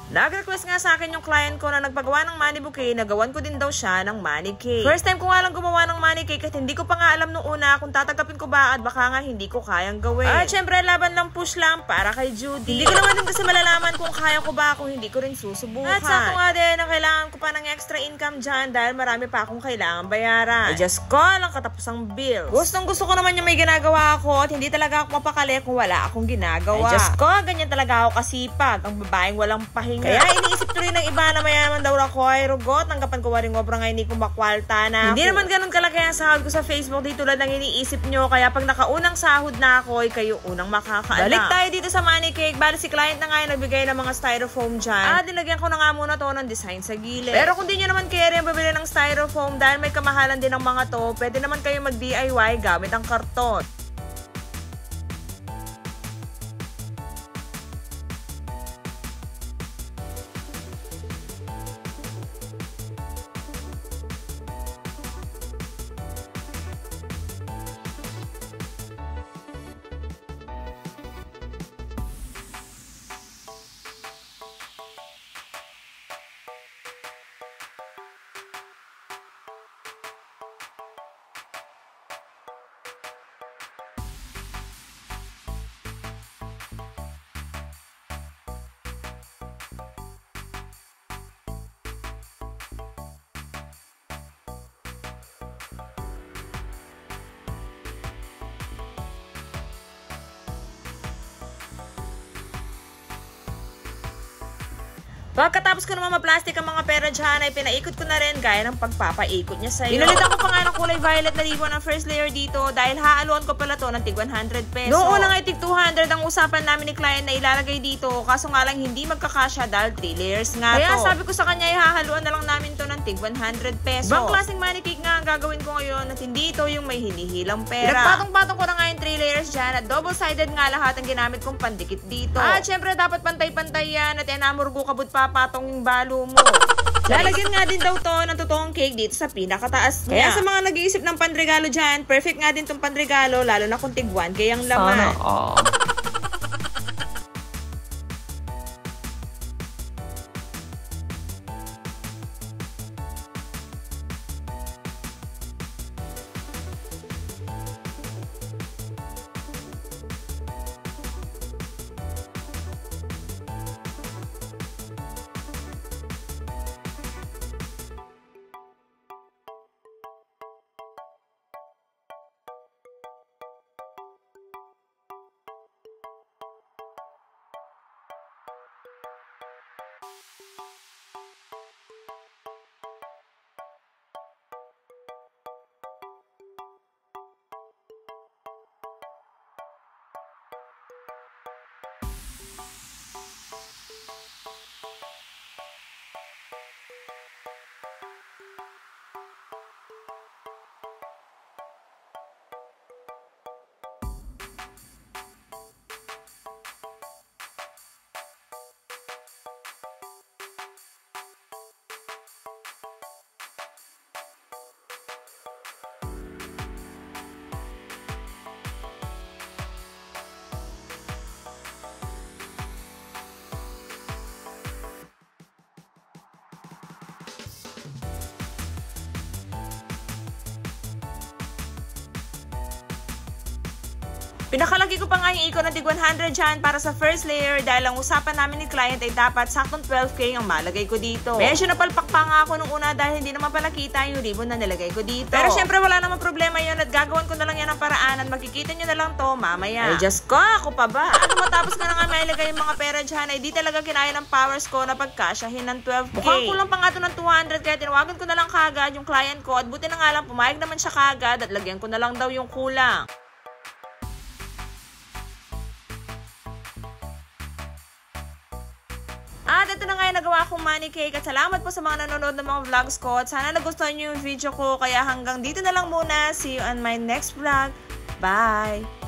Nag-request nga sa akin yung client ko na nagpagawa ng money bouquet, nagawan ko din daw siya ng money cake. First time ko nga lang gumawa ng money cake at hindi ko pa nga alam nung una kung tatanggapin ko ba at baka nga hindi ko kayang gawin. At syempre laban lang push lang para kay Judy. Hindi ko naman din kasi malalaman kung kaya ko ba kung hindi ko rin susubukan. At sakto nga din na kailangan ko pa ng extra income dyan dahil marami pa akong kailangan bayaran. Ay just ko lang katapusang bills. Gustong gusto ko naman yung may ginagawa ako at hindi talaga ako mapakali kung wala akong ginagawa. Ay just ko, ganyan talaga ako kasipag. Ang babaeng walang pahinga. Kaya iniisip tuloy ng iba na mayaman daw ako ay rugot. Nanggapan ko waring obra nga hindi ko makwalta na. Hindi naman ganun kalaki ang sahod ko sa Facebook di tulad ng iniisip nyo. Kaya pag nakaunang sahod na ako ay kayo unang makakaalam. Balik tayo dito sa money cake. Bali si client na nga yung nagbigay ng mga styrofoam dyan. Nilagyan ko na nga muna to ng design sa gilid. Pero kung di nyo naman carry ang bibili ng styrofoam dahil may kamahalan din ng mga to, pwede naman kayo mag DIY gamit ang karton. Pagkatapos ko naman ma-plastic ang mga pera dyan, ay pinaikot ko na rin gaya ng pagpapaikot niya sa'yo. Pinalitan ko pa nga ng kulay violet na ribbon ang first layer dito dahil haaluan ko pala to ng tig 100 peso. Noong una nga tig 200 ang usapan namin ni client na ilalagay dito, kaso nga lang hindi magkakasya dahil 3 layers nga to. Kaya sabi ko sa kanya, hahaluan na lang namin to ng tig 100 peso. Ibang klaseng money cake nga ang gagawin ko ngayon at hindi ito yung may hinihilang pera. Pinagpatong-patong ko na nga yung 3 layers dyan at double-sided nga lahat ang ginamit kong pandikit dito. At syempre dapat pantay-pantay yan at enamurgo kabut papatong yung balo mo. Lalagyan nga din daw to ng totoong cake dito sa pinakataas niya. Kaya sa mga nag-iisip ng panregalo dyan, perfect nga din tong panregalo lalo na kung tig 1K ang laman. Pinakalaki ko pa nga yung ikot ng tig 100 dyan para sa first layer dahil ang usapan namin ni client ay dapat saktong 12K ang malagay ko dito. Medyo napalpak pa nga ako nung una dahil hindi naman pala kita yung ribbon na nilagay ko dito. Pero syempre wala namang problema yun at gagawan ko na lang yan ng paraan at makikita nyo na lang to mamaya. Ay just ko, ako pa ba? At matapos ko na nga mailagay yung mga pera dyan ay di talaga kinaya ng powers ko na pagkasyahin ng 12K. Mukhang kulang pa nga to ng 200 kaya tinawagan ko na lang kagad yung client ko at buti na nga lang pumayag naman siya kagad at lagyan ko na lang daw yung kulang. At ito na nga yung nagawa kong money cake at salamat po sa mga nanonood ng mga vlogs ko at sana nagustuhan nyo yung video ko kaya hanggang dito na lang muna. See you on my next vlog. Bye!